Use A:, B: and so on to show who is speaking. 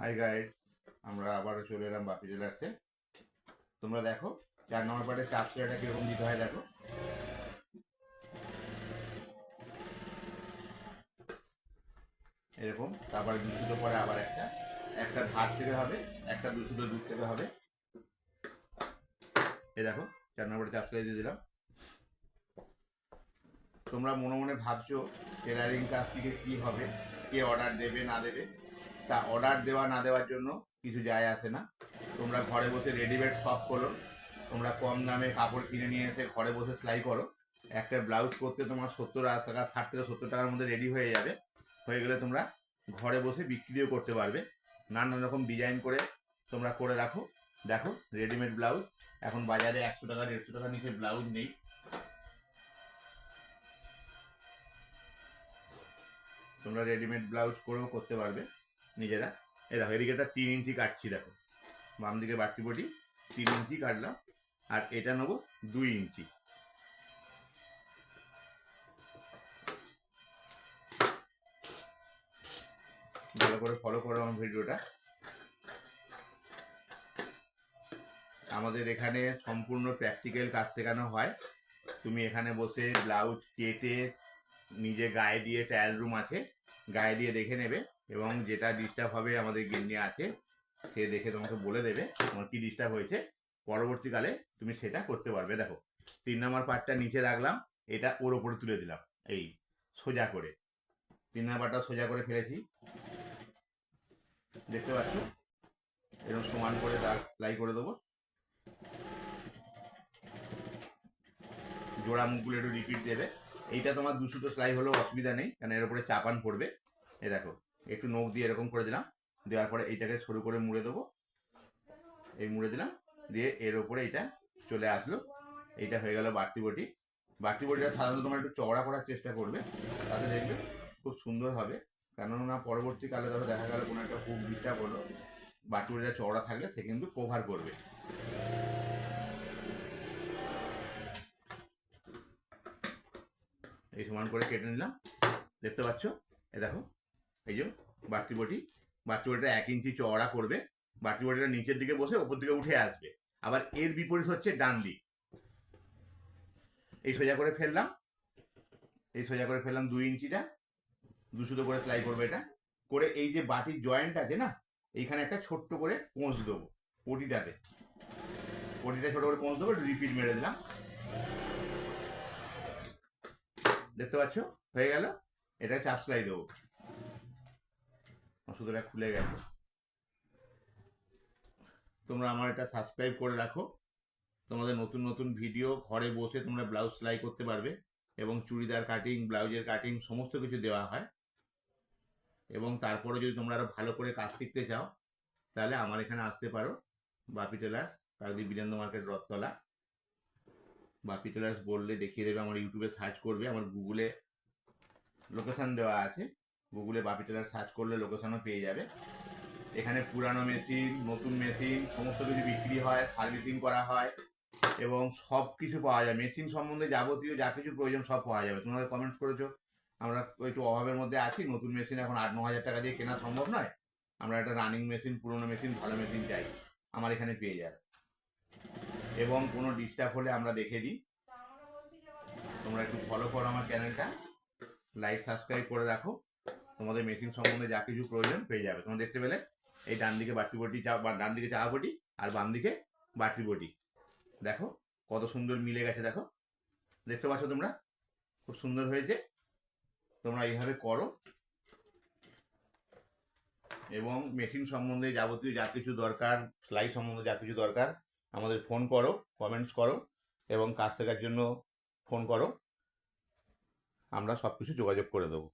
A: High guide, আমরা আবারও চলে এলাম বাপি টেলার্সে। তোমরা দেখো 4 নম্বর পার্টের চাপ সেলাইটা কিরকম দিতে হয় দেখো। এরকম, তারপরে 2 সুতো পরে আবার একটা ধার থেকে হবে, একটা 2 সুতো দূর থেকে হবে। এই দেখো 4 নম্বরে চাপ সেলাই দিয়ে দিলাম। তোমরা মনে মনে ভাবছো টেলারিং কাজ থেকে কি হবে, কে অর্ডার দেবে না দেবে। তা অর্ডার দেওয়া না দেওয়ার জন্য কিছু যায় আসে না। তোমরা ঘরে বসে রেডিমেড শপ খোলো, তোমরা কম দামে কাপড় কিনে নিয়ে এসে ঘরে বসে সেলাই করো। একটা ব্লাউজ করতে তোমার 70 টাকা, 60 থেকে 70 টাকার মধ্যে রেডি হয়ে যাবে। হয়ে গেলে তোমরা ঘরে বসে বিক্রিও করতে পারবে। নানান রকম ডিজাইন করে তোমরা করে রাখো। দেখো রেডিমেড ব্লাউজ এখন বাজারে 100 টাকা 150 টাকার নিচে ব্লাউজ নেই। তোমরা রেডিমেড ব্লাউজ করেও করতে পারবে নিজেরা। এই দেখো এদিকে একটা 3 ইঞ্চি কাটছি, দেখো বাম দিকে বাড়তি বটি 3 ইঞ্চি কাটলাম, আর এটা নেবো 2 ইঞ্চি। ভালো করে ফলো করো আমার ভিডিওটা। আমাদের এখানে সম্পূর্ণ প্র্যাকটিক্যাল কাজ শেখানো হয়। তুমি এখানে বসে ব্লাউজ কেটে নিজে গায়ে দিয়ে, ট্রায়াল রুম আছে, গায়ে দিয়ে দেখে নেবে, এবং যেটা ডিস্টার্ব হবে আমাদের গিন্নি আছে, সে দেখে তোমাকে বলে দেবে তোমার কি ডিস্টার্ব হয়েছে। পরবর্তীকালে তুমি সেটা করতে পারবে। দেখো 3 নম্বর পার্টটা নিচে রাখলাম, এটা ওর ওপরে তুলে দিলাম, এই সোজা করে 3 নম্বর পার্টটা সোজা করে ফেলেছি, দেখতে পাচ্ছ। এরকম সমান করে সেলাই করে দেবো। জোড়া মুখগুলো একটু রিপিট দেবে। এইটা তোমার 2 সুতো সেলাই হলেও অসুবিধা নেই, কারণ এর উপরে চাপান পড়বে। এই দেখো একটু নখ দিয়ে এরকম করে দিলাম, দেওয়ার পরে এইটাকে সরু করে মুড়ে দেবো। এই মুড়ে দিলাম, দিয়ে এর উপরে এটা চলে আসলো। এইটা হয়ে গেল বাড়তি বটি। বাড়তি বটিটা সাধারণত তোমরা একটু চওড়া করার চেষ্টা করবে, তাতে দেখবে খুব সুন্দর হবে। কেননা পরবর্তীকালে ধরো দেখা গেল কোনো একটা হুক ডিস্টার্ব হলো, বাড়তি বটিটা চওড়া থাকলে সে কিন্তু কভার করবে। এই সমান করে কেটে নিলাম, দেখতে পাচ্ছ। এই দেখো এই যে বাড়তি বটিটা 1 ইঞ্চি চওড়া করবে। বাড়তি বটিটা নিচের দিকে বসে ওপর দিকে উঠে আসবে। আবার এর বিপরীত হচ্ছে ডান দিক। এই সোজা করে ফেললাম, 2 ইঞ্চিটা 2 সুতো করে সেলাই করবে। এটা করে এই যে বাটির জয়েন্ট আছে না, এইখানে একটা ছোট্ট করে কোঁচ দেবো পটিটা ছোট করে কোঁচ দেবো, রিপিট মেরে দিলাম, দেখতে পাচ্ছ হয়ে গেল। এটা চাপ সেলাই দেবো, সুতোটা খুলে গেছে। তোমরা আমার এটা সাবস্ক্রাইব করে রাখো, তোমাদের নতুন নতুন ভিডিও ঘরে বসে তোমরা ব্লাউজ সেলাই করতে পারবে, এবং চুড়িদার কাটিং, ব্লাউজের কাটিং সমস্ত কিছু দেওয়া হয়। এবং তারপরে যদি তোমরা আরো ভালো করে কাজ শিখতে চাও, তাহলে আমার এখানে আসতে পারো, বাপি টেলার্স, কাকদ্বীপ বীরেন্দ্র মার্কেট, রথতলা। বাপি টেলার্স বললে দেখিয়ে দেবে, আমার ইউটিউবে সার্চ করবে, আমার গুগলে লোকেশন দেওয়া আছে, গুগলে বাপি টেলার্স সার্চ করলে লোকেশনও পেয়ে যাবে। এখানে পুরানো মেশিন, নতুন মেশিন সমস্ত কিছু বিক্রি হয়, সার্ভিসিং করা হয়, এবং সব কিছু পাওয়া যায়। মেশিন সম্বন্ধে যাবতীয় যা কিছু প্রয়োজন সব পাওয়া যাবে। তোমরা কমেন্টস করেছো আমরা একটু অভাবের মধ্যে আছি, নতুন মেশিন এখন 8-9 হাজার টাকা দিয়ে কেনা সম্ভব নয়, আমরা একটা রানিং মেশিন, পুরোনো মেশিন, ভালো মেশিন চাই, আমার এখানে পেয়ে যাবে। এবং কোনো ডিস্টার্ব হলে আমরা দেখে দিই। তোমরা একটু ফলো করো আমার চ্যানেলটা, লাইক সাবস্ক্রাইব করে রাখো, তোমাদের মেশিন সম্বন্ধে যা কিছু প্রয়োজন পেয়ে যাবে। তোমরা দেখতে পেলে এই ডান দিকে বাড়তি বটি, ডান দিকে চাপা বটি, আর বাম দিকে বাড়তি বটি, দেখো কত সুন্দর মিলে গেছে। দেখো দেখতে পাচ্ছ তোমরা, খুব সুন্দর হয়েছে। তোমরা এইভাবে করো, এবং মেশিন সম্বন্ধে যাবতীয় যা কিছু দরকার, সেলাই সম্বন্ধে যা কিছু দরকার, আমাদের ফোন করো, কমেন্টস করো, এবং কাজ শেখার জন্য ফোন করো, আমরা সব কিছু যোগাযোগ করে দেবো।